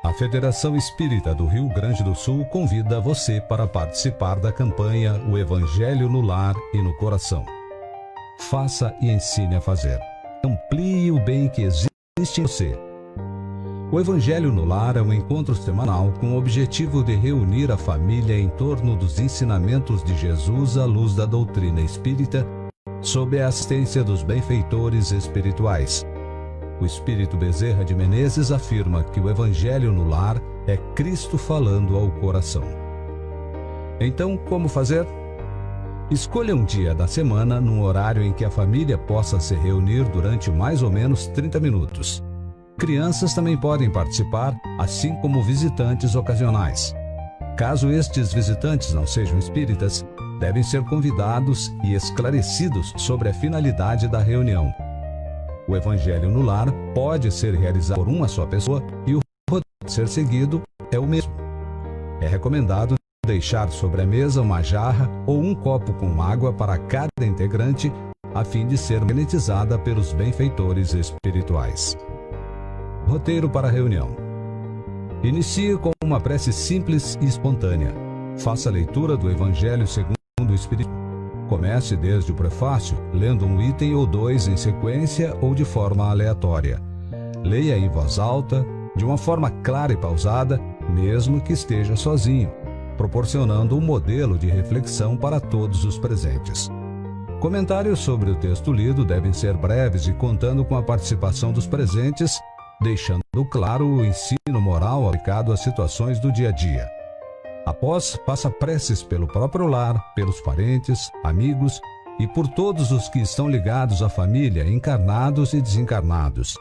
A Federação Espírita do Rio Grande do Sul convida você para participar da campanha O Evangelho no Lar e no Coração. Faça e ensine a fazer. Amplie o bem que existe em você. O Evangelho no Lar é um encontro semanal com o objetivo de reunir a família em torno dos ensinamentos de Jesus à luz da doutrina espírita, sob a assistência dos benfeitores espirituais. O Espírito Bezerra de Menezes afirma que o Evangelho no Lar é Cristo falando ao coração. Então, como fazer? Escolha um dia da semana num horário em que a família possa se reunir durante mais ou menos 30 minutos. Crianças também podem participar, assim como visitantes ocasionais. Caso estes visitantes não sejam espíritas, devem ser convidados e esclarecidos sobre a finalidade da reunião. O Evangelho no Lar pode ser realizado por uma só pessoa e o roteiro a ser seguido é o mesmo. É recomendado deixar sobre a mesa uma jarra ou um copo com água para cada integrante, a fim de ser magnetizada pelos benfeitores espirituais. Roteiro para a reunião. Inicie com uma prece simples e espontânea. Faça a leitura do Evangelho segundo o Espírito. Comece desde o prefácio, lendo um item ou dois em sequência ou de forma aleatória. Leia em voz alta, de uma forma clara e pausada, mesmo que esteja sozinho, proporcionando um modelo de reflexão para todos os presentes. Comentários sobre o texto lido devem ser breves e contando com a participação dos presentes, deixando claro o ensino moral aplicado às situações do dia a dia. Após, faça preces pelo próprio lar, pelos parentes, amigos e por todos os que estão ligados à família, encarnados e desencarnados.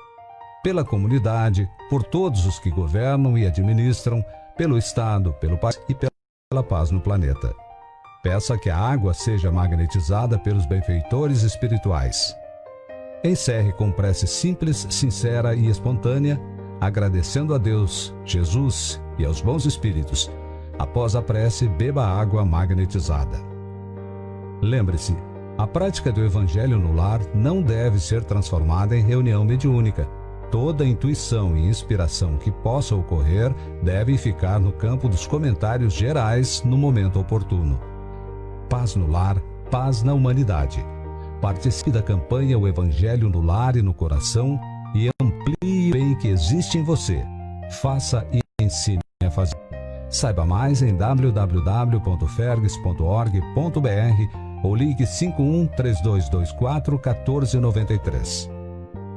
Pela comunidade, por todos os que governam e administram, pelo Estado, pelo país e pela paz no planeta. Peça que a água seja magnetizada pelos benfeitores espirituais. Encerre com prece simples, sincera e espontânea, agradecendo a Deus, Jesus e aos bons espíritos. Após a prece, beba água magnetizada. Lembre-se, a prática do Evangelho no Lar não deve ser transformada em reunião mediúnica, Toda intuição e inspiração que possa ocorrer deve ficar no campo dos comentários gerais no momento oportuno. Paz no lar, paz na humanidade. Participe da campanha O Evangelho no Lar e no Coração e amplie o bem que existe em você. Faça e ensine a fazer. Saiba mais em www.fergs.org.br ou ligue 51 3224 1493.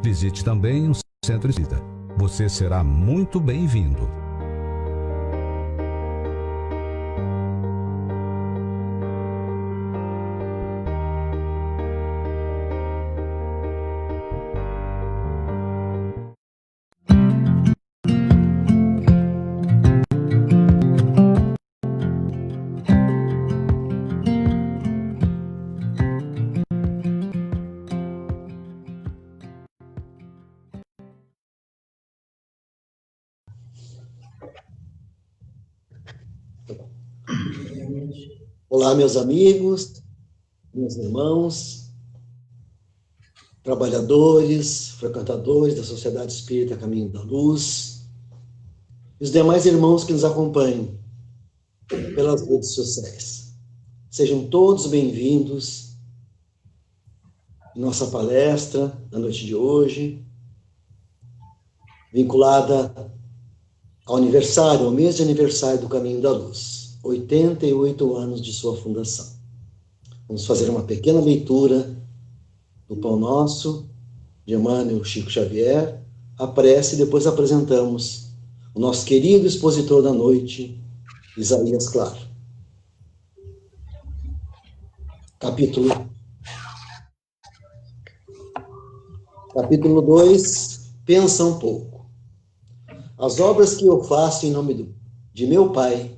Visite também o Centro Espírita. Você será muito bem-vindo. Olá, meus amigos, meus irmãos, trabalhadores, frequentadores da Sociedade Espírita Caminho da Luz, e os demais irmãos que nos acompanham pelas redes sociais. Sejam todos bem-vindos à nossa palestra na noite de hoje, vinculada ao aniversário, ao mês de aniversário do Caminho da Luz. 88 anos de sua fundação. Vamos fazer uma pequena leitura do Pão Nosso, de Emmanuel Chico Xavier, a prece, e depois apresentamos o nosso querido expositor da noite, Isaías Claro. Capítulo 2, pensa um pouco. As obras que eu faço em nome de meu Pai,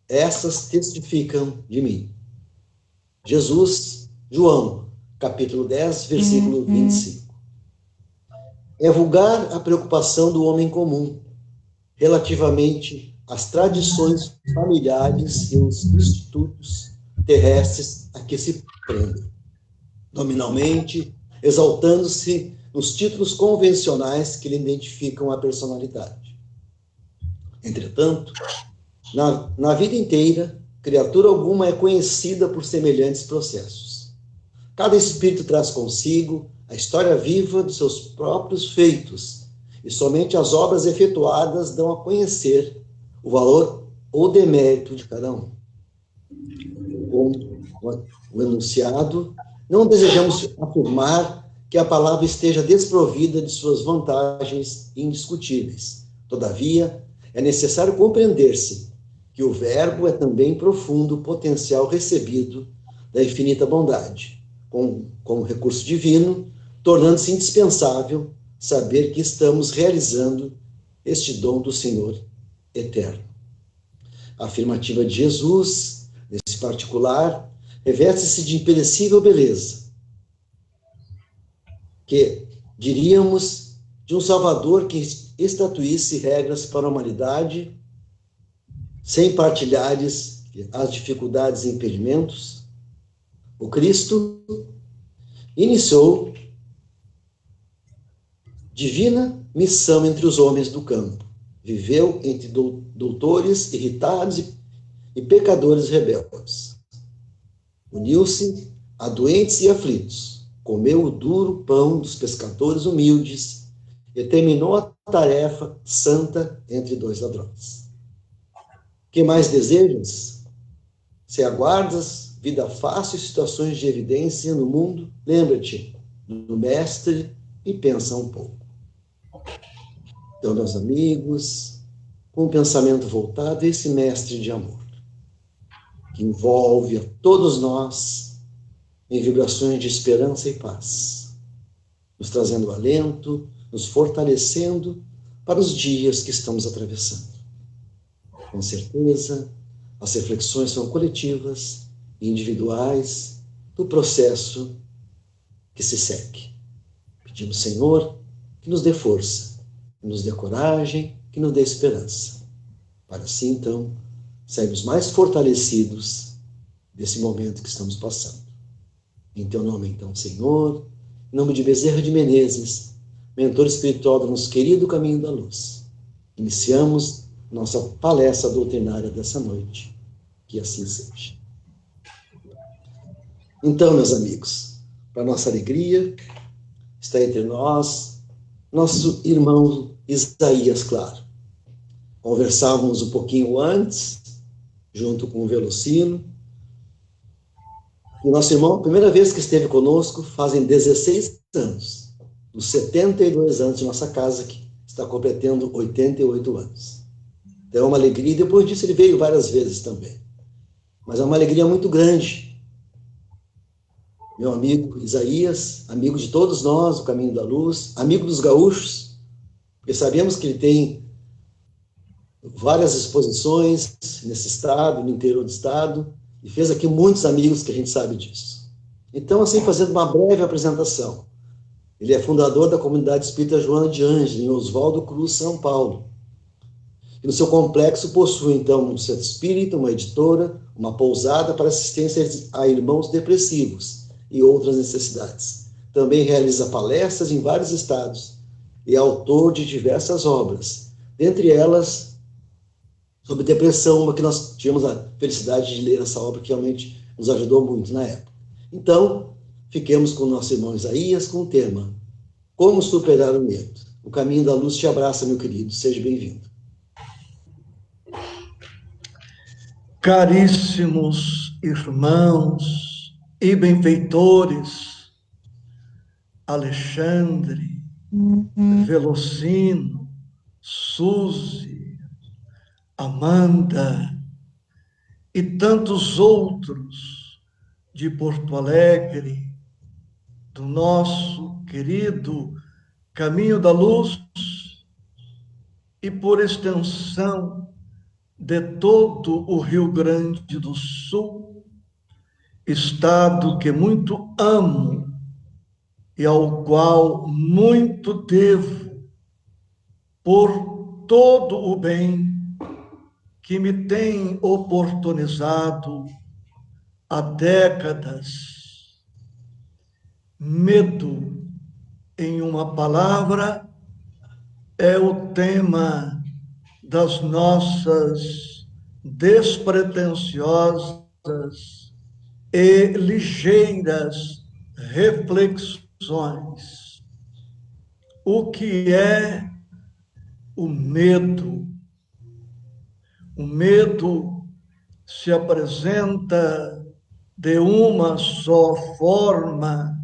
essas testificam de mim. Jesus, João, capítulo 10, versículo 25. É vulgar a preocupação do homem comum relativamente às tradições familiares e os institutos terrestres a que se prendem, nominalmente exaltando-se nos títulos convencionais que lhe identificam a personalidade. Entretanto, na vida inteira, criatura alguma é conhecida por semelhantes processos. Cada espírito traz consigo a história viva dos seus próprios feitos, e somente as obras efetuadas dão a conhecer o valor ou demérito de cada um. Com o enunciado, não desejamos afirmar que a palavra esteja desprovida de suas vantagens indiscutíveis. Todavia, é necessário compreender-se que o verbo é também profundo potencial recebido da infinita bondade, como recurso divino, tornando-se indispensável saber que estamos realizando este dom do Senhor eterno. A afirmativa de Jesus, nesse particular, reveste-se de imperecível beleza, que, diríamos, de um Salvador que estatuísse regras para a humanidade, sem partilhares as dificuldades e impedimentos. O Cristo iniciou divina missão entre os homens do campo. Viveu entre doutores irritados e pecadores rebeldes. Uniu-se a doentes e aflitos. Comeu o duro pão dos pescadores humildes e terminou a tarefa santa entre dois ladrões. Que mais desejas? Se aguardas vida fácil e situações de evidência no mundo, lembra-te do Mestre e pensa um pouco. Então, meus amigos, com o pensamento voltado a esse Mestre de amor, que envolve a todos nós em vibrações de esperança e paz, nos trazendo alento, nos fortalecendo para os dias que estamos atravessando. Com certeza, as reflexões são coletivas e individuais do processo que se segue. Pedimos, Senhor, que nos dê força, que nos dê coragem, que nos dê esperança, para assim, então, sairmos mais fortalecidos desse momento que estamos passando. Em teu nome, então, Senhor, em nome de Bezerra de Menezes, mentor espiritual do nosso querido Caminho da Luz. Iniciamos nossa palestra doutrinária dessa noite. Que assim seja. Então, meus amigos, para nossa alegria, está entre nós nosso irmão Isaías Claro. Conversávamos um pouquinho antes, junto com o Velocino. E nosso irmão, a primeira vez que esteve conosco, fazem 16 anos. Dos 72 anos de nossa casa, que está completando 88 anos. Então é uma alegria, e depois disso ele veio várias vezes também. Mas é uma alegria muito grande. Meu amigo Isaías, amigo de todos nós, o Caminho da Luz, amigo dos gaúchos, porque sabemos que ele tem várias exposições nesse estado, no interior do estado, e fez aqui muitos amigos que a gente sabe disso. Então, assim, fazendo uma breve apresentação, ele é fundador da Comunidade Espírita Joana de Ângela, em Oswaldo Cruz, São Paulo. E no seu complexo possui, então, um centro espírita, uma editora, uma pousada para assistência a irmãos depressivos e outras necessidades. Também realiza palestras em vários estados e é autor de diversas obras, dentre elas sobre depressão, uma que nós tivemos a felicidade de ler essa obra, que realmente nos ajudou muito na época. Então, fiquemos com o nosso irmão Isaías com o tema Como Superar o Medo. O Caminho da Luz te abraça, meu querido. Seja bem-vindo. Caríssimos irmãos e benfeitores, Alexandre, Velocino, Suzy, Amanda e tantos outros de Porto Alegre, do nosso querido Caminho da Luz e, por extensão, de todo o Rio Grande do Sul, estado que muito amo e ao qual muito devo por todo o bem que me tem oportunizado há décadas. Medo, em uma palavra, é o tema das nossas despretensiosas e ligeiras reflexões. O que é o medo? O medo se apresenta de uma só forma,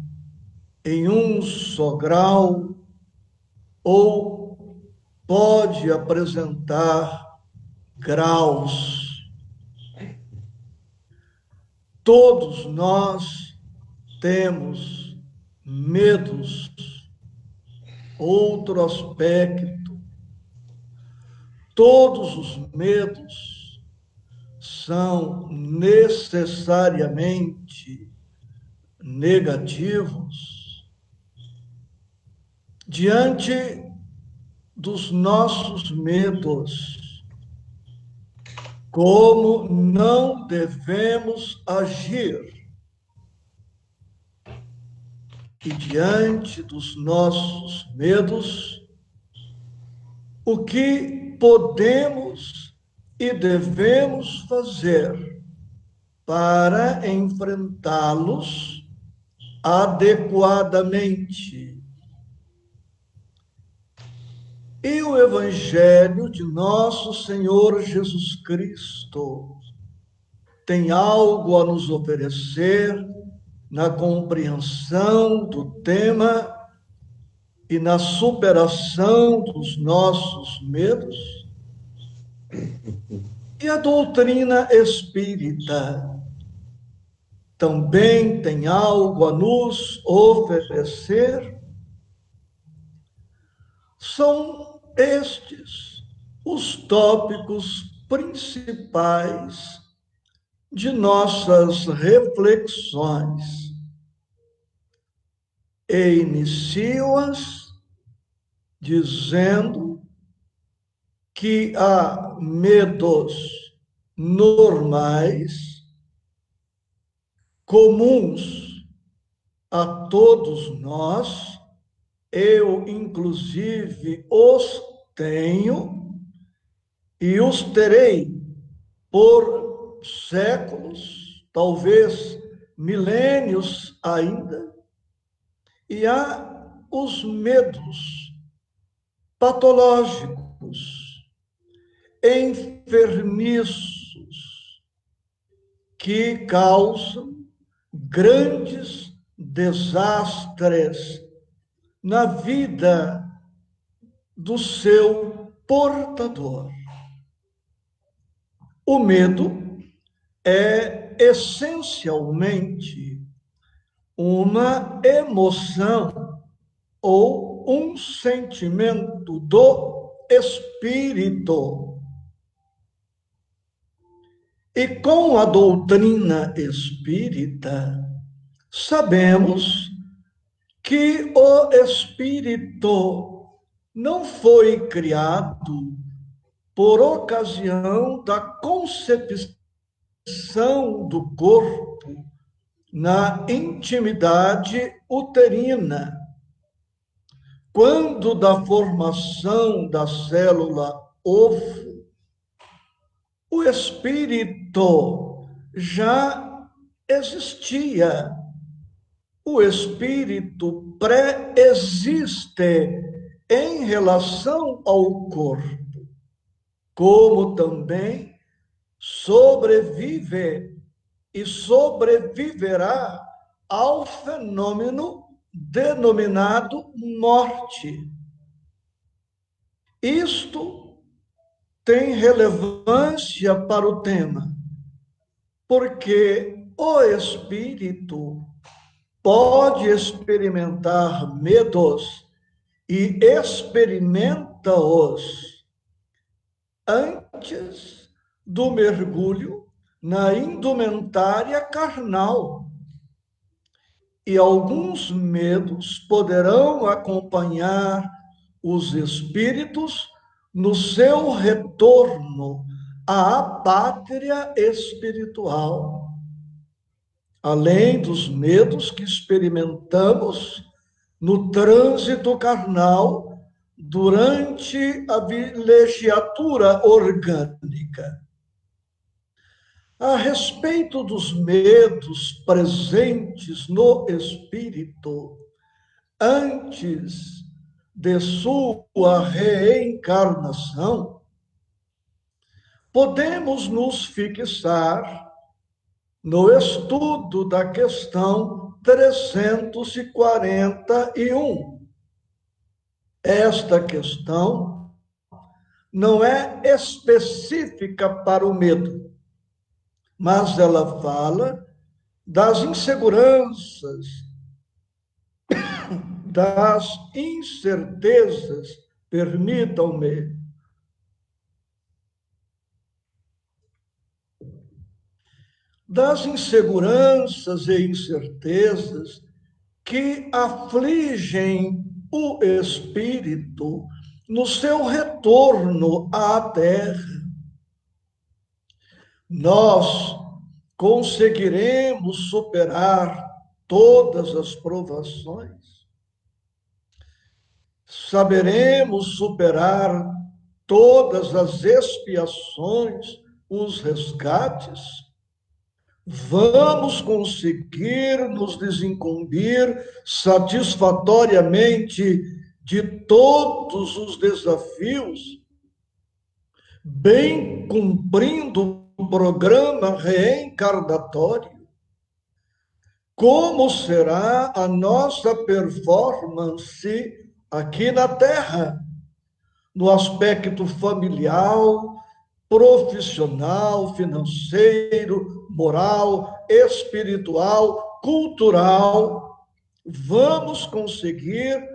em um só grau, ou pode apresentar graus. Todos nós temos medos. Outro aspecto, todos os medos são necessariamente negativos. Diante dos nossos medos, como não devemos agir? E diante dos nossos medos, o que podemos e devemos fazer para enfrentá-los adequadamente? E o Evangelho de nosso Senhor Jesus Cristo tem algo a nos oferecer na compreensão do tema e na superação dos nossos medos? E a doutrina espírita também tem algo a nos oferecer? São estes os tópicos principais de nossas reflexões. E inicio-as dizendo que há medos normais, comuns a todos nós, eu, inclusive, os tenho e os terei por séculos, talvez milênios ainda. E há os medos patológicos, enfermiços, que causam grandes desastres na vida do seu portador. O medo é essencialmente uma emoção ou um sentimento do espírito. E com a doutrina espírita, sabemos que o espírito não foi criado por ocasião da concepção do corpo na intimidade uterina, quando da formação da célula ovo, o espírito já existia. O espírito pré-existe em relação ao corpo, como também sobrevive e sobreviverá ao fenômeno denominado morte. Isto tem relevância para o tema, porque o espírito pode experimentar medos e experimenta-os antes do mergulho na indumentária carnal. E alguns medos poderão acompanhar os espíritos no seu retorno à pátria espiritual, além dos medos que experimentamos no trânsito carnal durante a vilegiatura orgânica. A respeito dos medos presentes no espírito antes de sua reencarnação, podemos nos fixar no estudo da questão 341. Esta questão não é específica para o medo, mas ela fala das inseguranças, das incertezas, permitam-me, das inseguranças e incertezas que afligem o espírito no seu retorno à Terra. Nós conseguiremos superar todas as provações? Saberemos superar todas as expiações, os resgates? Vamos conseguir nos desincumbir satisfatoriamente de todos os desafios, bem cumprindo o programa reencarnatório? Como será a nossa performance aqui na Terra, no aspecto familiar, profissional, financeiro, moral, espiritual, cultural? Vamos conseguir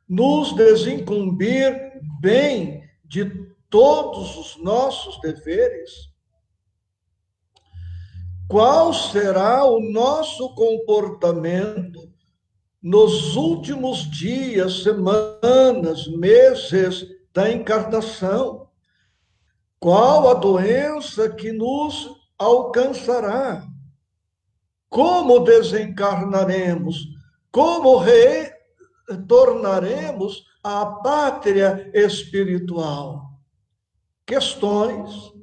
nos desincumbir bem de todos os nossos deveres? Qual será o nosso comportamento nos últimos dias, semanas, meses da encarnação? Qual a doença que nos alcançará? Como desencarnaremos? Como tornaremos a pátria espiritual. Questões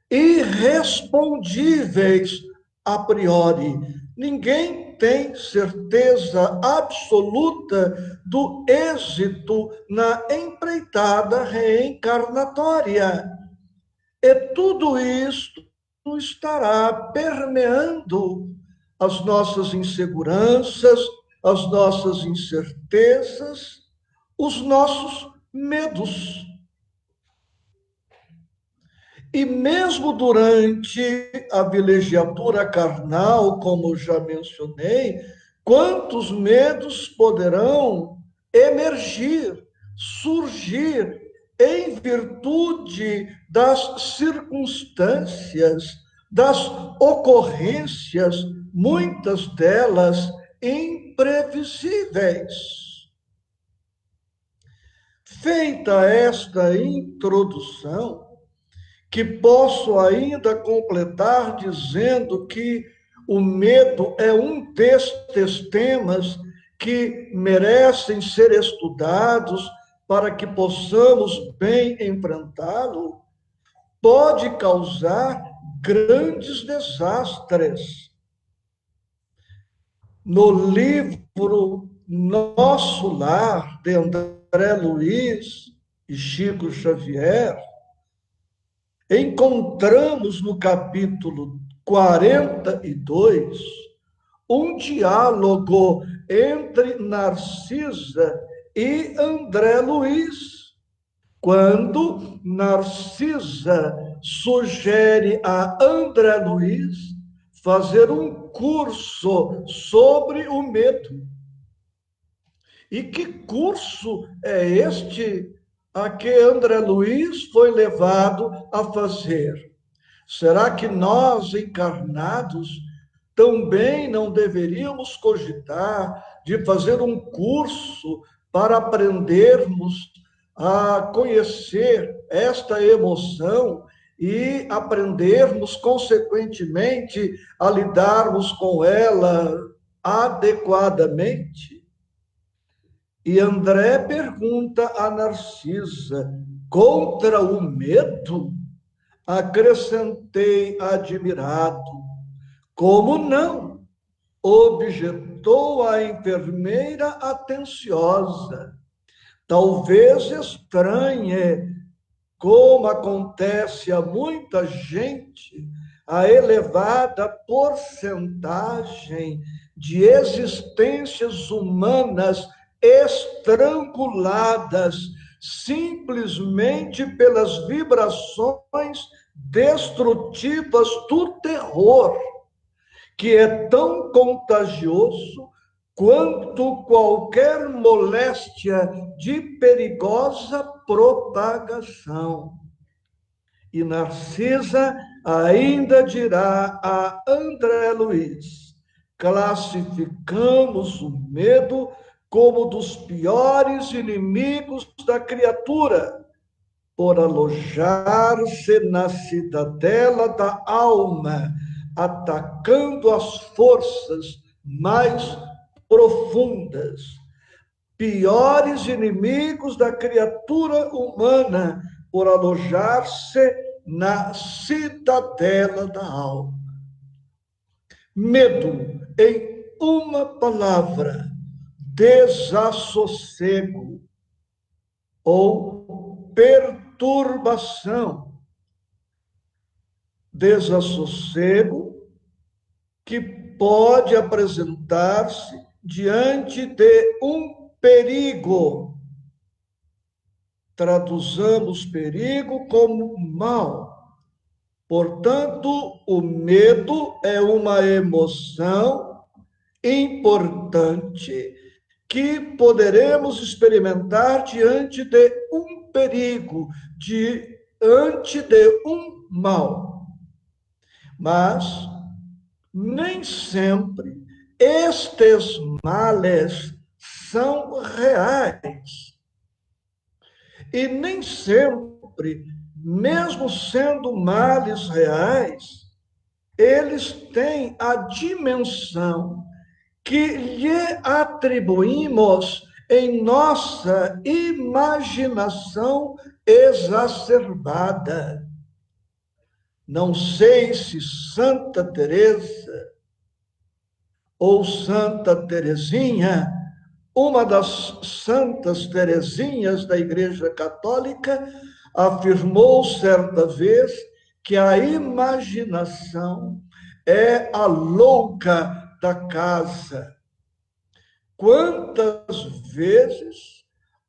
irrespondíveis a priori. Ninguém tem certeza absoluta do êxito na empreitada reencarnatória. E tudo isto estará permeando as nossas inseguranças, as nossas incertezas, os nossos medos. E mesmo durante a vilegiatura carnal, como já mencionei, quantos medos poderão emergir, surgir em virtude das circunstâncias, das ocorrências, muitas delas imprevisíveis. Feita esta introdução, que posso ainda completar dizendo que o medo é um destes temas que merecem ser estudados para que possamos bem enfrentá-lo, pode causar grandes desastres. No livro Nosso Lar, de André Luiz e Chico Xavier, encontramos no capítulo 42 um diálogo entre Narcisa e André Luiz, quando Narcisa sugere a André Luiz fazer um curso sobre o medo. E que curso é este a que André Luiz foi levado a fazer? Será que nós, encarnados, também não deveríamos cogitar de fazer um curso para aprendermos a conhecer esta emoção e aprendermos, consequentemente, a lidarmos com ela adequadamente? E André pergunta a Narcisa: contra o medo? Acrescentei admirado: como não? Objetou a enfermeira atenciosa. Talvez estranhe, como acontece a muita gente, a elevada porcentagem de existências humanas estranguladas simplesmente pelas vibrações destrutivas do terror, que é tão contagioso quanto qualquer moléstia de perigosa propagação. E Narcisa ainda dirá a André Luiz: classificamos o medo como dos piores inimigos da criatura, por alojar-se na cidadela da alma, atacando as forças mais profundas. Piores inimigos da criatura humana, por alojar-se na cidadela da alma. Medo, em uma palavra: desassossego ou perturbação. Desassossego que pode apresentar-se diante de um perigo. Traduzamos perigo como mal. Portanto, o medo é uma emoção importante que poderemos experimentar diante de um perigo, diante de um mal. Mas nem sempre estes males são reais. E nem sempre, mesmo sendo males reais, eles têm a dimensão que lhe atribuímos em nossa imaginação exacerbada. Não sei se Santa Teresa ou Santa Teresinha, uma das santas Teresinhas da Igreja Católica, afirmou certa vez que a imaginação é a louca da casa. Quantas vezes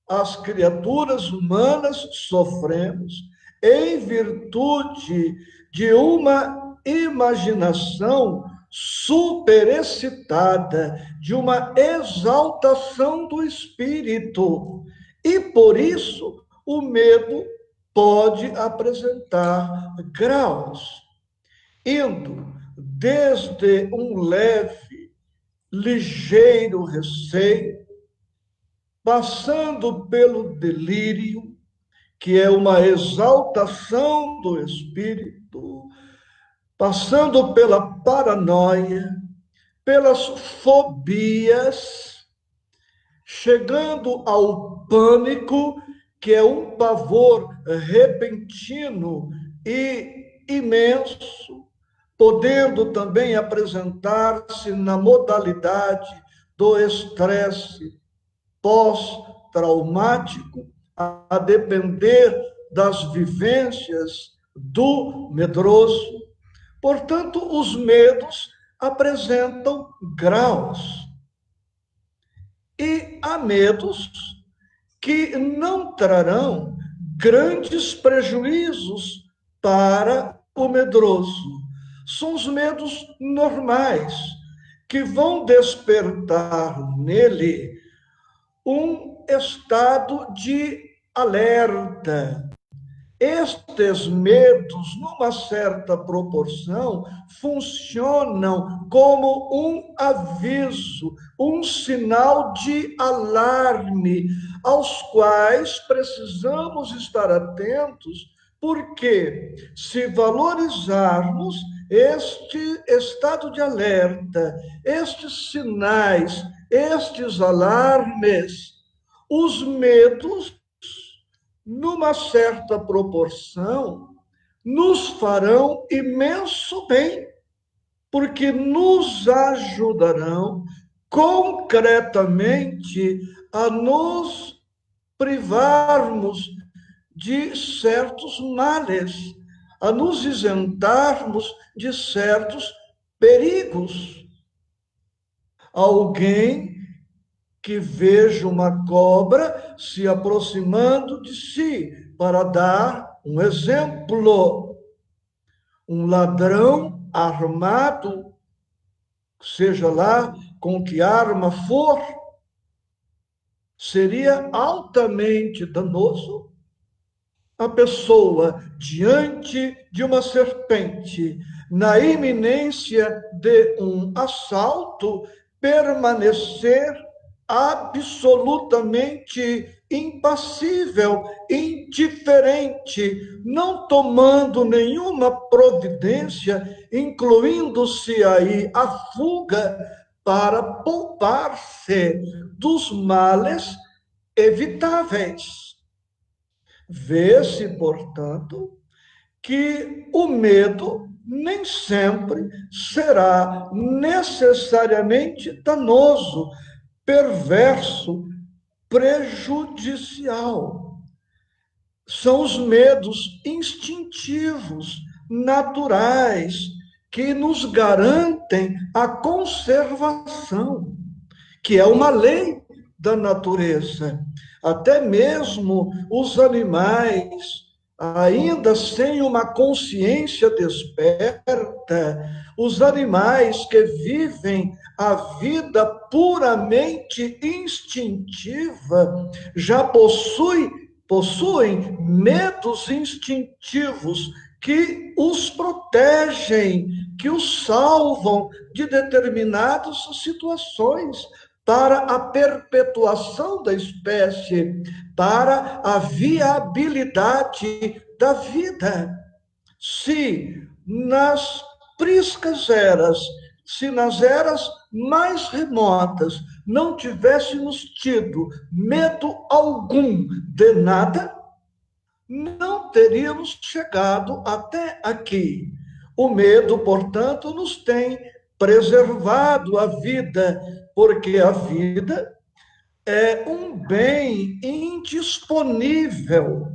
as criaturas humanas sofremos em virtude de uma imaginação superexcitada, de uma exaltação do espírito. E por isso o medo pode apresentar graus, indo desde um leve, ligeiro receio, passando pelo delírio, que é uma exaltação do espírito, passando pela paranoia, pelas fobias, chegando ao pânico, que é um pavor repentino e imenso, podendo também apresentar-se na modalidade do estresse pós-traumático, a depender das vivências do medroso. Portanto, os medos apresentam graus. E há medos que não trarão grandes prejuízos para o medroso. São os medos normais, que vão despertar nele um estado de alerta. Estes medos, numa certa proporção, funcionam como um aviso, um sinal de alarme, aos quais precisamos estar atentos, porque se valorizarmos este estado de alerta, estes sinais, estes alarmes, os medos, numa certa proporção, nos farão imenso bem, porque nos ajudarão concretamente a nos privarmos de certos males, a nos isentarmos de certos perigos. Alguém que veja uma cobra se aproximando de si, para dar um exemplo. Um ladrão armado, seja lá com que arma for, seria altamente danoso. A pessoa diante de uma serpente, na iminência de um assalto, permanecer absolutamente impassível, indiferente, não tomando nenhuma providência, incluindo-se aí a fuga, para poupar-se dos males evitáveis. Vê-se, portanto, que o medo nem sempre será necessariamente danoso, perverso, prejudicial. São os medos instintivos, naturais, que nos garantem a conservação, que é uma lei da natureza. Até mesmo os animais, ainda sem uma consciência desperta, os animais que vivem a vida puramente instintiva, já possuem medos instintivos que os protegem, que os salvam de determinadas situações, para a perpetuação da espécie, para a viabilidade da vida. Se nas priscas eras, se nas eras mais remotas, não tivéssemos tido medo algum de nada, não teríamos chegado até aqui. O medo, portanto, nos tem preservado a vida, porque a vida é um bem indisponível.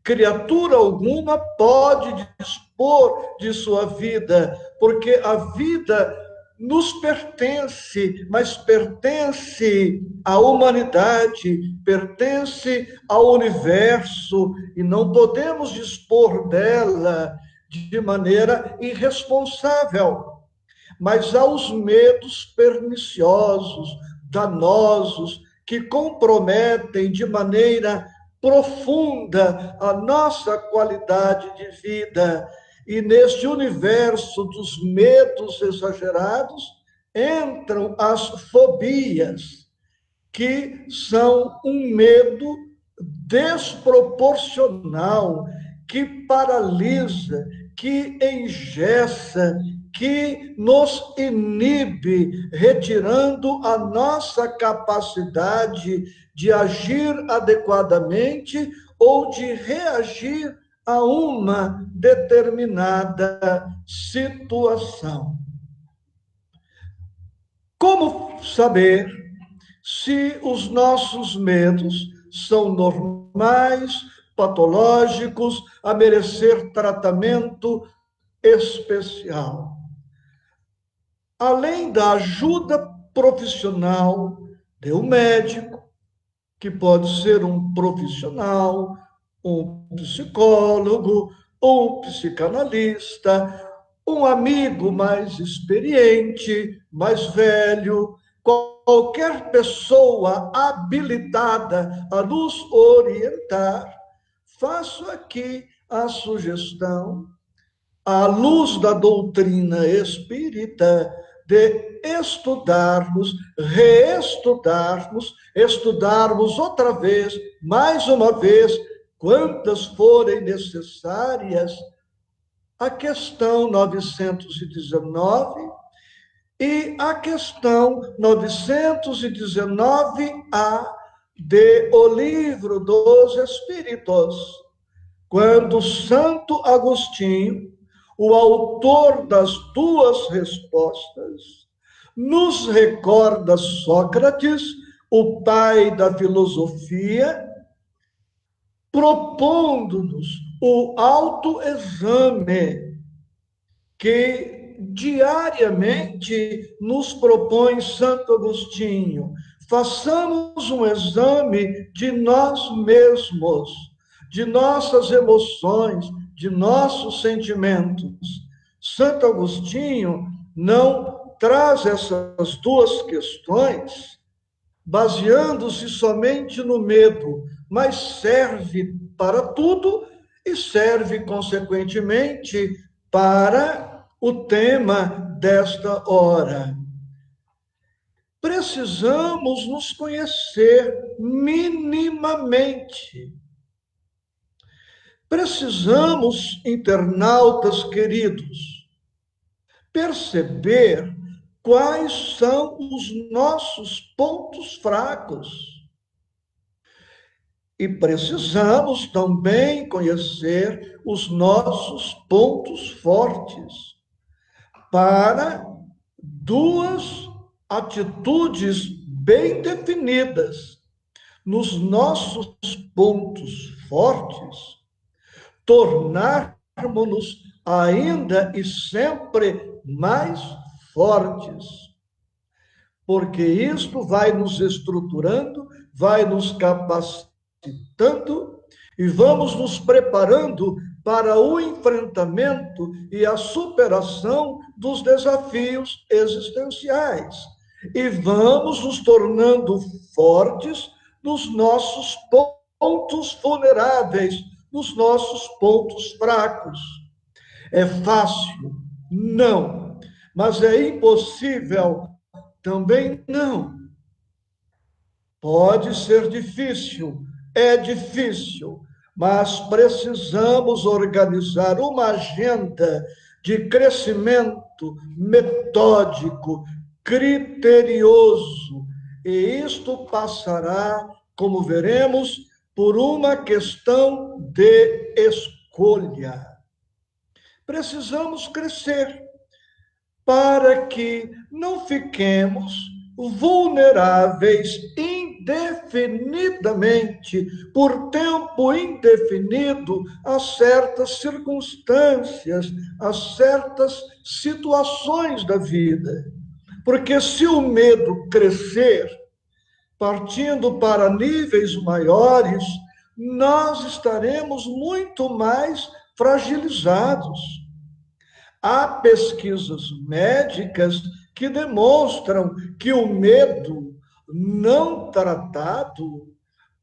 Criatura alguma pode dispor de sua vida, porque a vida nos pertence, mas pertence à humanidade, pertence ao universo, e não podemos dispor dela de maneira irresponsável. Mas há os medos perniciosos, danosos, que comprometem de maneira profunda a nossa qualidade de vida. E neste universo dos medos exagerados entram as fobias, que são um medo desproporcional, que paralisa, que engessa, que nos inibe, retirando a nossa capacidade de agir adequadamente ou de reagir a uma determinada situação. Como saber se os nossos medos são normais, patológicos, a merecer tratamento especial? Além da ajuda profissional de um médico, que pode ser um profissional, um psicólogo, um psicanalista, um amigo mais experiente, mais velho, qualquer pessoa habilitada a nos orientar, faço aqui a sugestão, à luz da doutrina espírita, de estudarmos, reestudarmos, estudarmos outra vez, mais uma vez, quantas forem necessárias, a questão 919 e a questão 919A de O Livro dos Espíritos, quando Santo Agostinho, o autor das duas respostas, nos recorda Sócrates, o pai da filosofia, propondo-nos o autoexame que diariamente nos propõe Santo Agostinho. Façamos um exame de nós mesmos, de nossas emoções, de nossos sentimentos. Santo Agostinho não traz essas duas questões baseando-se somente no medo, mas serve para tudo e serve, consequentemente, para o tema desta hora. Precisamos nos conhecer minimamente. Precisamos, internautas queridos, perceber quais são os nossos pontos fracos. E precisamos também conhecer os nossos pontos fortes para duas atitudes bem definidas. Nos nossos pontos fortes, tornarmos-nos ainda e sempre mais fortes, porque isto vai nos estruturando, vai nos capacitando e vamos nos preparando para o enfrentamento e a superação dos desafios existenciais. E vamos nos tornando fortes nos nossos pontos vulneráveis, nos nossos pontos fracos. É fácil? Não. Mas é impossível? Também não. Pode ser difícil, é difícil, mas precisamos organizar uma agenda de crescimento metódico, criterioso, E isto passará, como veremos, por uma questão de escolha. Precisamos crescer para que não fiquemos vulneráveis indefinidamente, por tempo indefinido, a certas circunstâncias, a certas situações da vida. Porque se o medo crescer, partindo para níveis maiores, nós estaremos muito mais fragilizados. Há pesquisas médicas que demonstram que o medo não tratado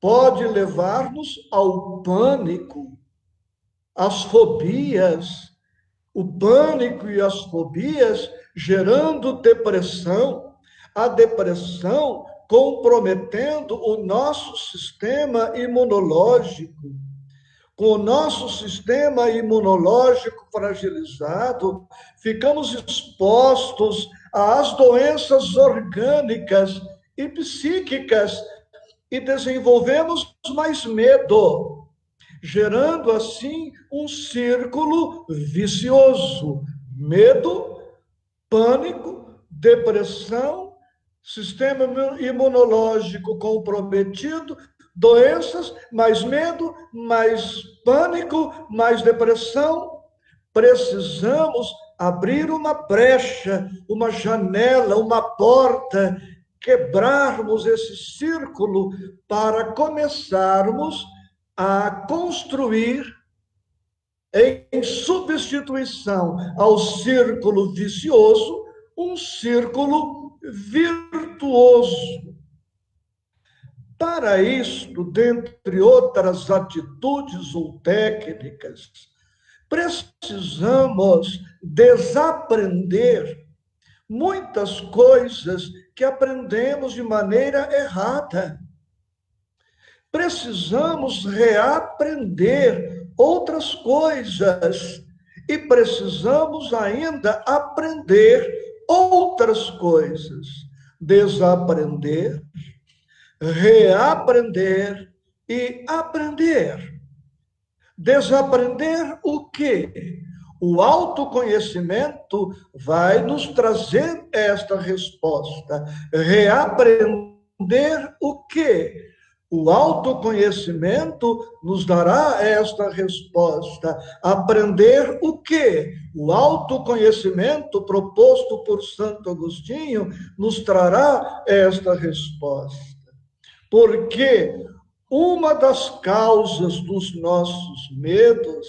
pode levar-nos ao pânico, às fobias, o pânico e as fobias gerando depressão, a depressão comprometendo o nosso sistema imunológico. Com o nosso sistema imunológico fragilizado, ficamos expostos às doenças orgânicas e psíquicas e desenvolvemos mais medo, gerando assim um círculo vicioso: medo, pânico, depressão, sistema imunológico comprometido, doenças, mais medo, mais pânico, mais depressão. Precisamos abrir uma brecha, uma janela, uma porta, quebrarmos esse círculo para começarmos a construir, em substituição ao círculo vicioso, um círculo virtuoso. Para isto, dentre outras atitudes ou técnicas, precisamos desaprender muitas coisas que aprendemos de maneira errada. Precisamos reaprender outras coisas e precisamos ainda aprender outras coisas. Desaprender, reaprender e aprender. Desaprender o quê? O autoconhecimento vai nos trazer esta resposta. Reaprender o quê? O autoconhecimento nos dará esta resposta. Aprender o quê? O autoconhecimento proposto por Santo Agostinho nos trará esta resposta. Porque uma das causas dos nossos medos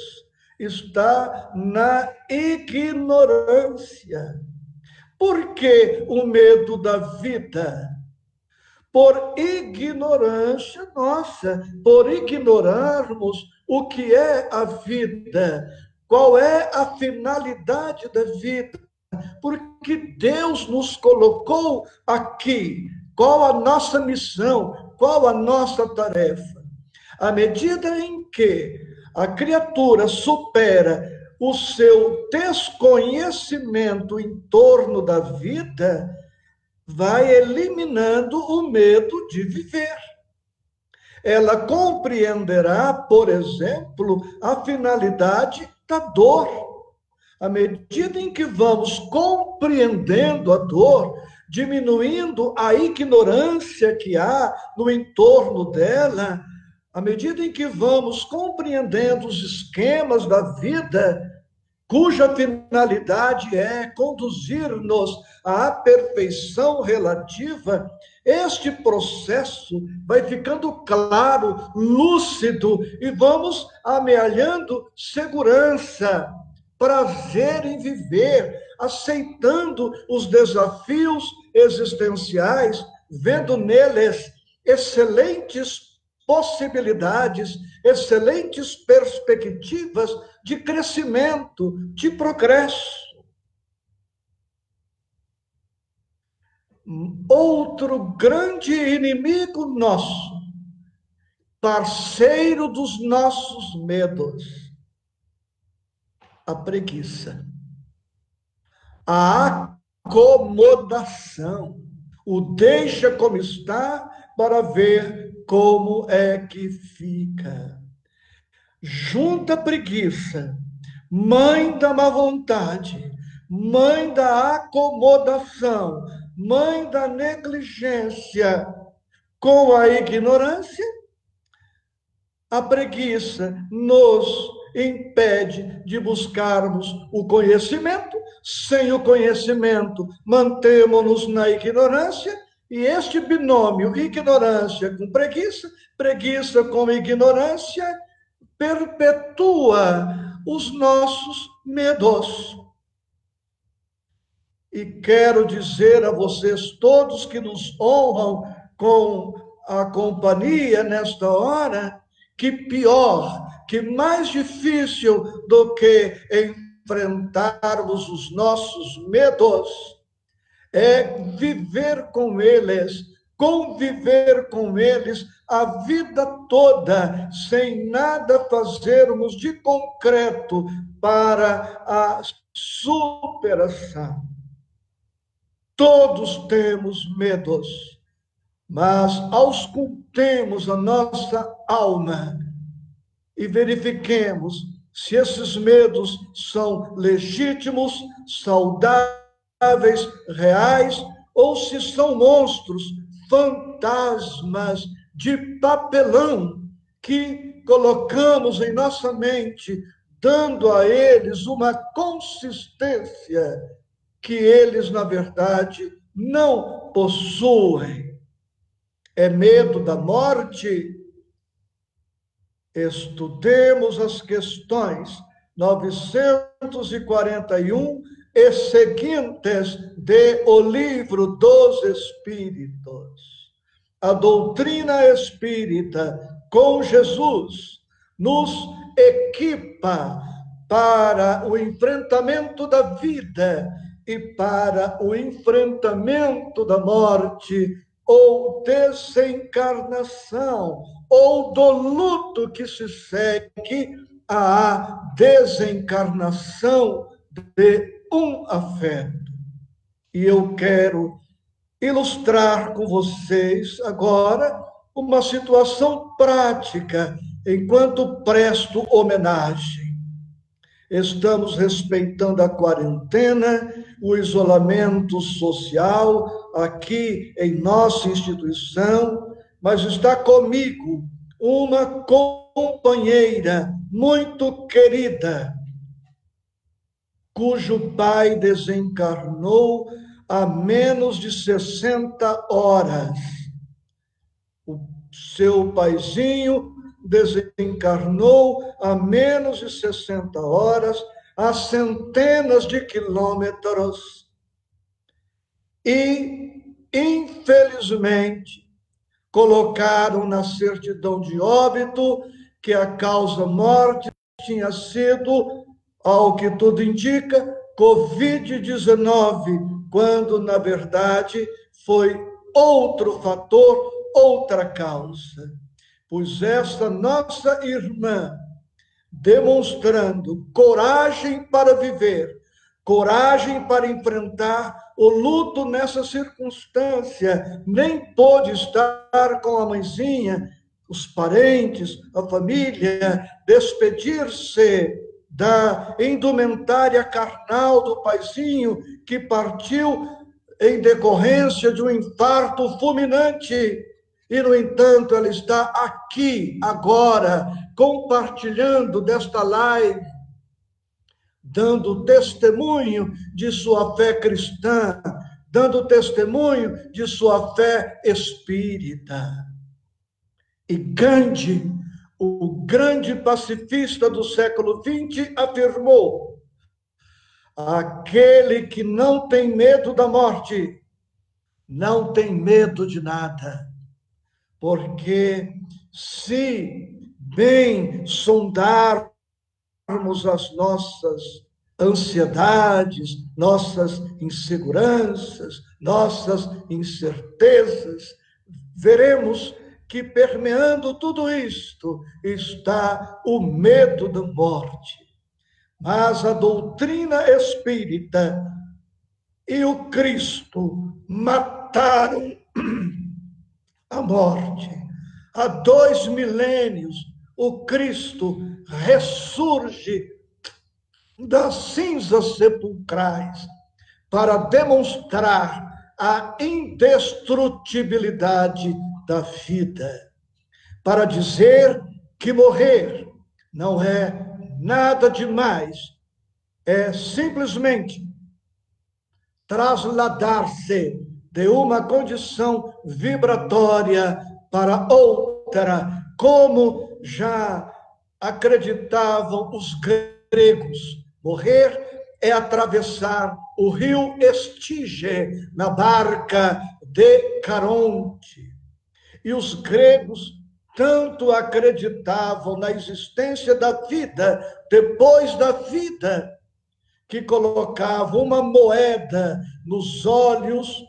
está na ignorância. Por que o medo da vida? Por ignorância nossa, por ignorarmos o que é a vida, qual é a finalidade da vida, porque Deus nos colocou aqui, qual a nossa missão, qual a nossa tarefa. À medida em que a criatura supera o seu desconhecimento em torno da vida, vai eliminando o medo de viver. Ela compreenderá, por exemplo, a finalidade da dor. À medida em que vamos compreendendo a dor, diminuindo a ignorância que há no entorno dela, à medida em que vamos compreendendo os esquemas da vida, cuja finalidade é conduzir-nos à perfeição relativa, este processo vai ficando claro, lúcido, e vamos amealhando segurança, prazer em viver, aceitando os desafios existenciais, vendo neles excelentes possibilidades, excelentes perspectivas de crescimento, de progresso. Outro grande inimigo nosso, parceiro dos nossos medos, a preguiça, a acomodação, O deixa como está para ver como é que fica. Junta preguiça, mãe da má vontade, mãe da acomodação, mãe da negligência, com a ignorância, a preguiça nos impede de buscarmos o conhecimento. Sem o conhecimento, mantemos-nos na ignorância, e este binômio, ignorância com preguiça, preguiça com ignorância, perpetua os nossos medos. E quero dizer a vocês todos que nos honram com a companhia nesta hora, que pior, que mais difícil do que enfrentarmos os nossos medos é viver com eles, conviver com eles a vida toda, sem nada fazermos de concreto para a superação. Todos temos medos, mas auscultemos a nossa alma e verifiquemos se esses medos são legítimos, saudáveis, reais, ou se são monstros, fantasmas de papelão que colocamos em nossa mente, dando a eles uma consistência que eles, na verdade, não possuem. É medo da morte? Estudemos as questões 941 e seguintes de O Livro dos Espíritos. A doutrina espírita com Jesus nos equipa para o enfrentamento da vida e para o enfrentamento da morte ou desencarnação, ou do luto que se segue à desencarnação de um afeto. E eu quero ilustrar com vocês agora uma situação prática, enquanto presto homenagem. Estamos respeitando a quarentena, o isolamento social aqui em nossa instituição, mas está comigo uma companheira muito querida, cujo pai desencarnou há menos de 60 horas. O seu paizinho desencarnou há menos de 60 horas, a centenas de quilômetros. E, infelizmente, colocaram na certidão de óbito que a causa-morte tinha sido, ao que tudo indica, Covid-19, quando, na verdade, foi outro fator, outra causa. Pois esta nossa irmã, demonstrando coragem para viver, coragem para enfrentar o luto nessa circunstância, nem pôde estar com a mãezinha, os parentes, a família, despedir-se da indumentária carnal do paizinho que partiu em decorrência de um infarto fulminante. E, no entanto, ela está aqui, agora, compartilhando desta live, dando testemunho de sua fé cristã, dando testemunho de sua fé espírita. E Gandhi, o grande pacifista do século XX, afirmou: aquele que não tem medo da morte, não tem medo de nada. Porque se bem sondarmos as nossas ansiedades, nossas inseguranças, nossas incertezas, veremos que permeando tudo isto está o medo da morte. Mas a doutrina espírita e o Cristo matou mataram a morte. Há 2 milênios, o Cristo ressurge das cinzas sepulcrais para demonstrar a indestrutibilidade da vida, para dizer que morrer não é nada demais, é simplesmente trasladar-se de uma condição vibratória para outra, como já acreditavam os gregos. Morrer é atravessar o rio Estige na barca de Caronte. E os gregos tanto acreditavam na existência da vida depois da vida, que colocavam uma moeda nos olhos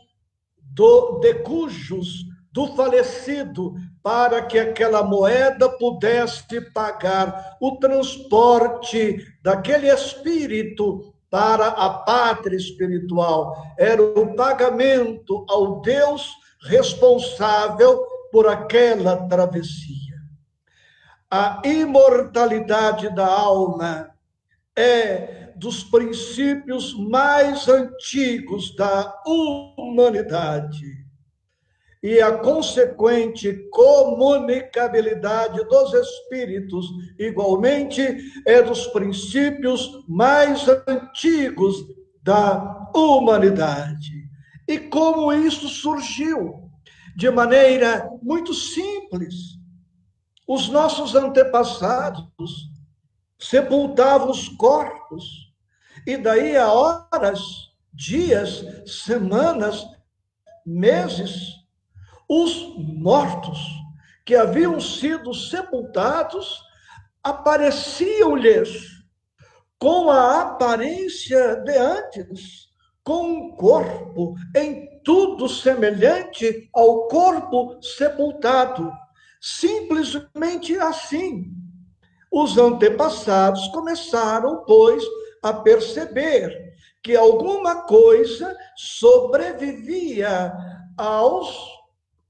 de cujos do falecido, para que aquela moeda pudesse pagar o transporte daquele espírito para a pátria espiritual. Era o pagamento ao Deus responsável por aquela travessia. A imortalidade da alma é dos princípios mais antigos da humanidade. E a consequente comunicabilidade dos espíritos, igualmente, é dos princípios mais antigos da humanidade. E como isso surgiu? De maneira muito simples. Os nossos antepassados sepultavam os corpos, e daí a horas, dias, semanas, meses, os mortos que haviam sido sepultados apareciam-lhes com a aparência de antes, com um corpo em tudo semelhante ao corpo sepultado. Simplesmente assim. Os antepassados começaram, pois, a perceber que alguma coisa sobrevivia aos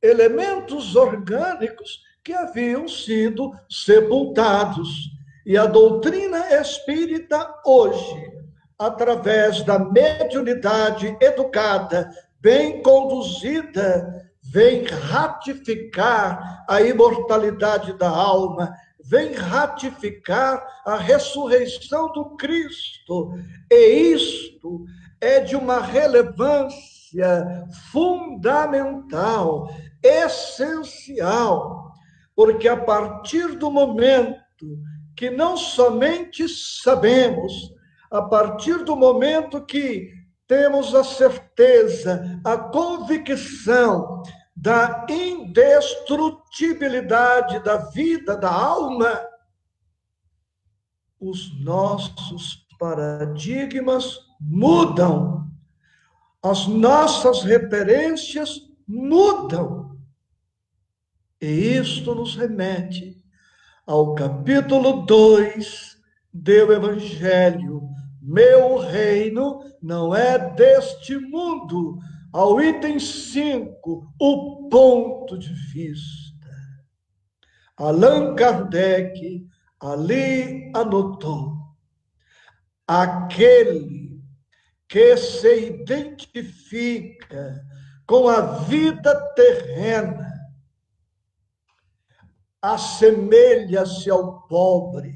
elementos orgânicos que haviam sido sepultados. E a doutrina espírita hoje, através da mediunidade educada, bem conduzida, vem ratificar a imortalidade da alma, vem ratificar a ressurreição do Cristo. E isto é de uma relevância fundamental, essencial, porque a partir do momento que não somente sabemos, a partir do momento que temos a certeza, a convicção da indestrutibilidade da vida, da alma, os nossos paradigmas mudam, as nossas referências mudam. E isto nos remete ao capítulo 2 do Evangelho. Meu reino não é deste mundo. Ao item 5, o ponto de vista. Allan Kardec ali anotou: aquele que se identifica com a vida terrena assemelha-se ao pobre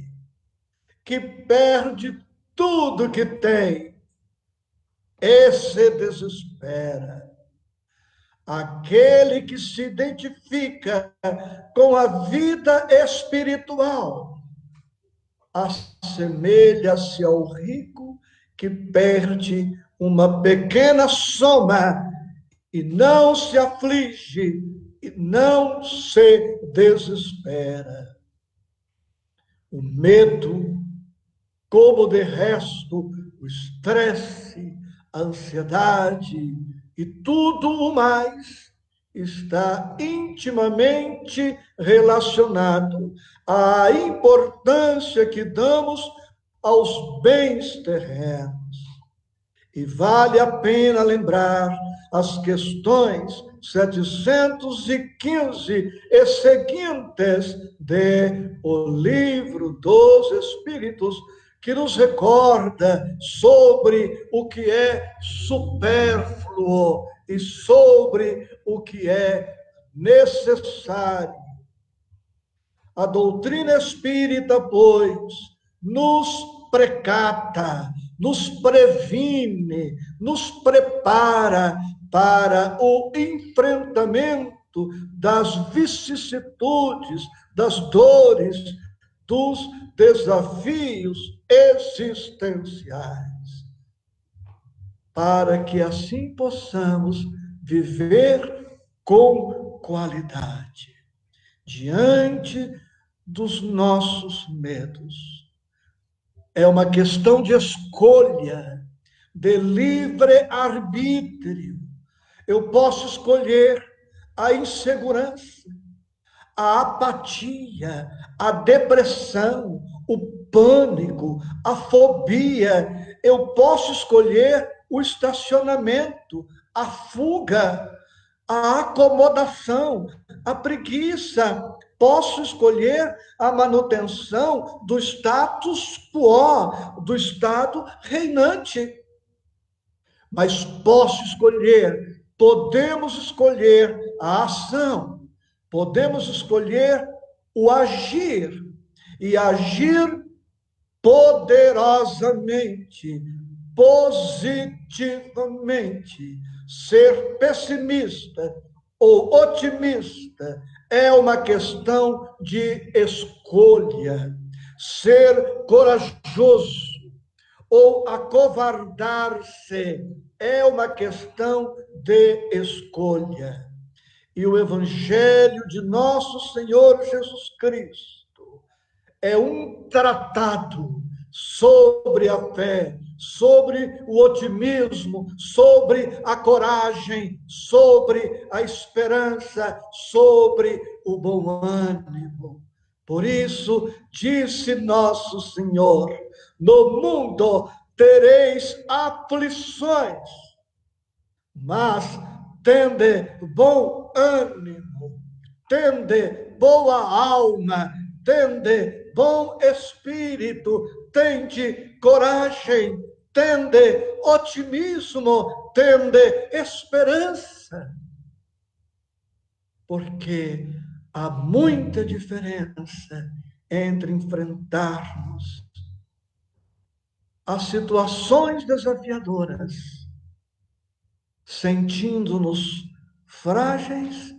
que perde tudo que tem e se desespera. Aquele que se identifica com a vida espiritual assemelha-se ao rico que perde uma pequena soma e não se aflige e não se desespera. O medo, como de resto o estresse, a ansiedade e tudo o mais, está intimamente relacionado à importância que damos aos bens terrenos. E vale a pena lembrar as questões 715 e seguintes de O Livro dos Espíritos, que nos recorda sobre o que é supérfluo e sobre o que é necessário. A doutrina espírita, pois, nos precata, nos previne, nos prepara para o enfrentamento das vicissitudes, das dores, dos desafios existenciais, para que assim possamos viver com qualidade diante dos nossos medos. É uma questão de escolha, de livre-arbítrio. Eu posso escolher a insegurança, a apatia, a depressão, o pânico, a fobia. Eu posso escolher o estacionamento, a fuga, a acomodação, a preguiça. Posso escolher a manutenção do status quo, do estado reinante. Mas podemos escolher a ação, podemos escolher o agir, e agir poderosamente, positivamente. Ser pessimista ou otimista é uma questão de escolha. Ser corajoso ou acovardar-se é uma questão de escolha. E o Evangelho de nosso Senhor Jesus Cristo é um tratado sobre a fé, sobre o otimismo, sobre a coragem, sobre a esperança, sobre o bom ânimo. Por isso, disse nosso Senhor: no mundo tereis aflições, mas tende bom ânimo, tende boa alma, tende bom espírito, tende coragem, tende otimismo, tende esperança. Porque há muita diferença entre enfrentarmos as situações desafiadoras, sentindo-nos frágeis,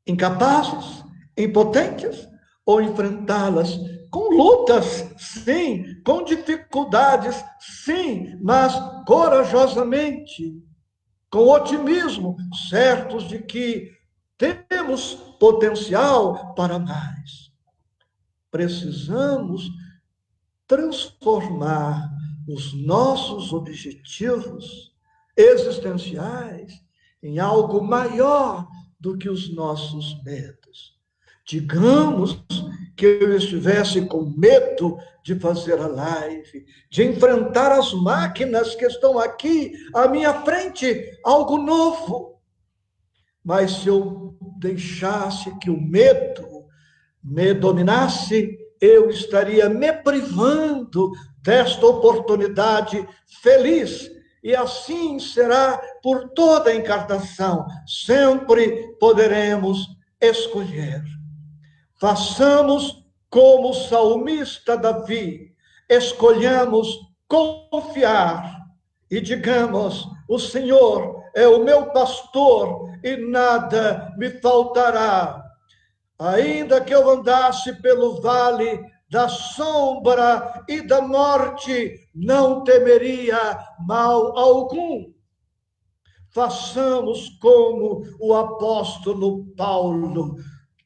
incapazes, impotentes, ou enfrentá-las com lutas, sim, com dificuldades, sim, mas corajosamente, com otimismo, certos de que temos potencial para mais. Precisamos transformar os nossos objetivos existenciais em algo maior do que os nossos medos. Digamos que eu estivesse com medo de fazer a live, de enfrentar as máquinas que estão aqui à minha frente, algo novo. Mas se eu deixasse que o medo me dominasse, eu estaria me privando desta oportunidade feliz. E assim será por toda a encarnação. Sempre poderemos escolher. Façamos como o salmista Davi, escolhamos confiar e digamos: o Senhor é o meu pastor e nada me faltará. Ainda que eu andasse pelo vale da sombra e da morte, não temeria mal algum. Façamos como o apóstolo Paulo: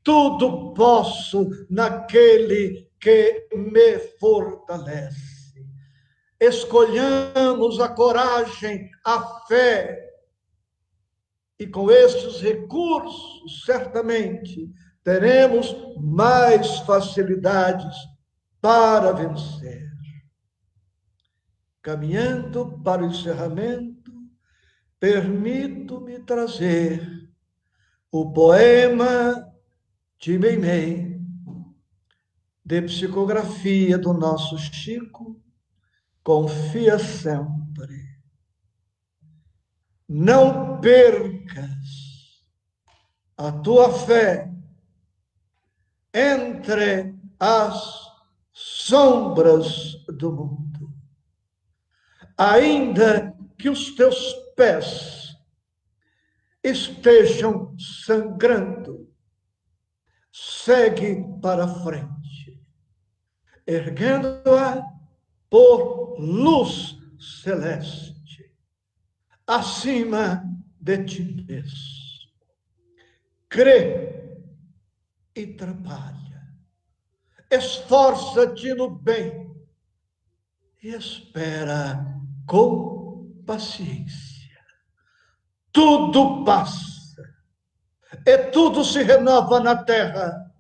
tudo posso naquele que me fortalece. Escolhamos a coragem, a fé, e com estes recursos, certamente, teremos mais facilidades para vencer. caminhando para o encerramento, permito-me trazer o poema de Meimei, de psicografia do nosso Chico, Confia sempre. Não percas a tua fé entre as sombras do mundo. Ainda que os teus pés estejam sangrando, segue para frente, erguendo-a por luz celeste, acima de ti mesmo. Crê e trabalha, esforça-te no bem e espera com paciência. Tudo passa e tudo se renova na terra,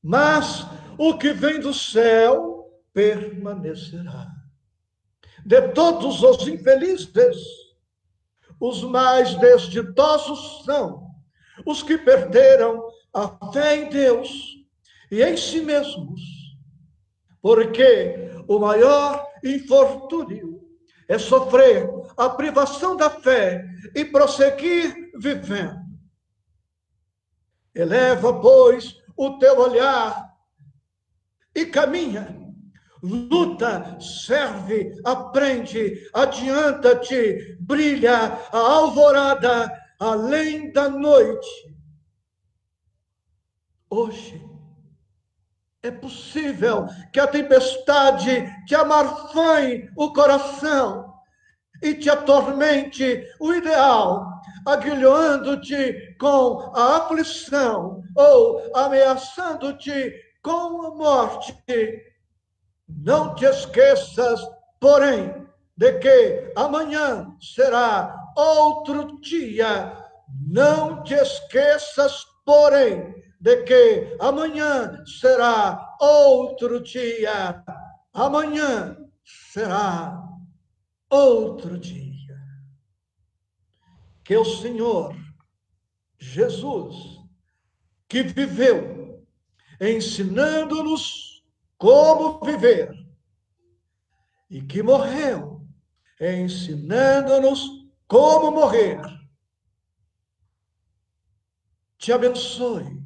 mas o que vem do céu permanecerá. De todos os infelizes, os mais desditosos são os que perderam a fé em Deus e em si mesmos, porque o maior infortúnio é sofrer a privação da fé e prosseguir vivendo. Eleva, pois, o teu olhar e caminha. Luta, serve, aprende, adianta-te, brilha a alvorada além da noite. Hoje é possível que a tempestade te amarfanhe o coração e te atormente o ideal, aguilhoando-te com a aflição ou ameaçando-te com a morte. Não te esqueças, porém, de que amanhã será outro dia. Não te esqueças, porém, de que amanhã será outro dia. Amanhã será outro dia. Que o Senhor Jesus, que viveu ensinando-nos como viver, e que morreu ensinando-nos como morrer, te abençoe,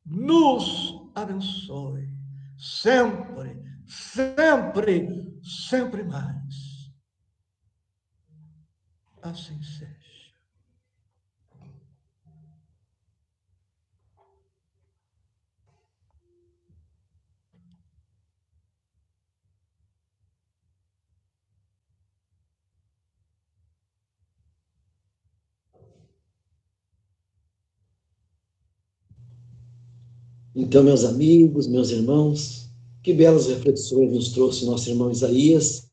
nos abençoe, sempre, sempre, sempre mais. Assim seja. Então, meus amigos, meus irmãos, que belas reflexões nos trouxe nosso irmão Isaías,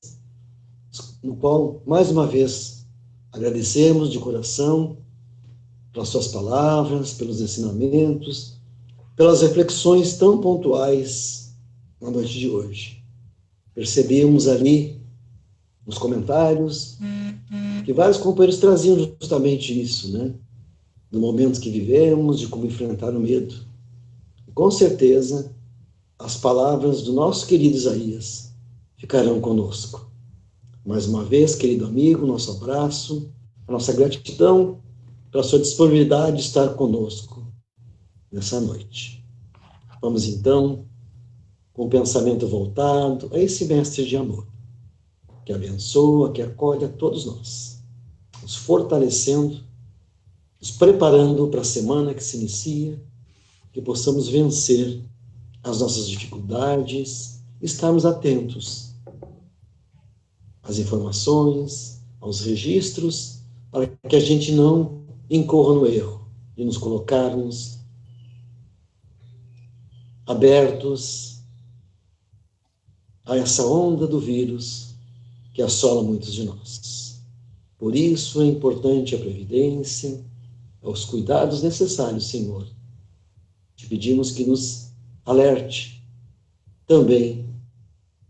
no qual, mais uma vez, agradecemos de coração pelas suas palavras, pelos ensinamentos, pelas reflexões tão pontuais na noite de hoje. Percebemos ali, nos comentários, que vários companheiros traziam justamente isso, né? Do momento que vivemos, de como enfrentar o medo. Com certeza, as palavras do nosso querido Isaías ficarão conosco. Mais uma vez, querido amigo, nosso abraço, a nossa gratidão pela sua disponibilidade de estar conosco nessa noite. Vamos então, com o pensamento voltado a esse mestre de amor, que abençoa, que acolhe a todos nós, nos fortalecendo, nos preparando para a semana que se inicia, que possamos vencer as nossas dificuldades, estarmos atentos às informações, aos registros, para que a gente não incorra no erro de nos colocarmos abertos a essa onda do vírus que assola muitos de nós. Por isso é importante a previdência, os cuidados necessários, Senhor. Te pedimos que nos alerte também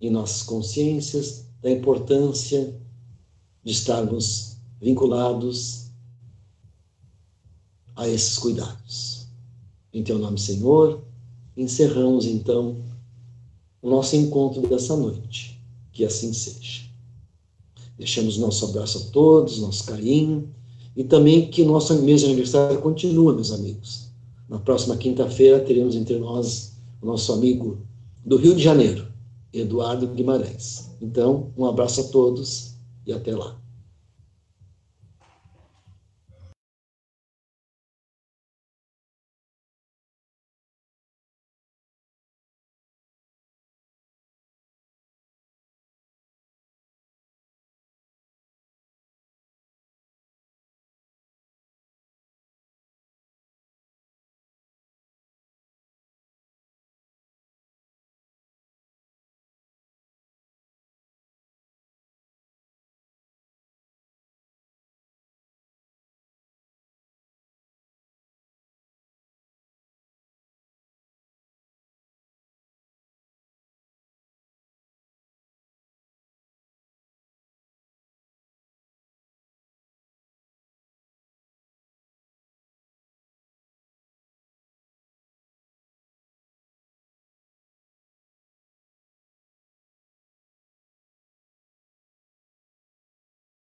em nossas consciências da importância de estarmos vinculados a esses cuidados. Em teu nome, Senhor, encerramos então o nosso encontro dessa noite. Que assim seja. Deixamos nosso abraço a todos, nosso carinho, e também que nosso mês de aniversário continua, meus amigos. Na próxima quinta-feira teremos entre nós o nosso amigo do Rio de Janeiro, Eduardo Guimarães. Então, um abraço a todos e até lá.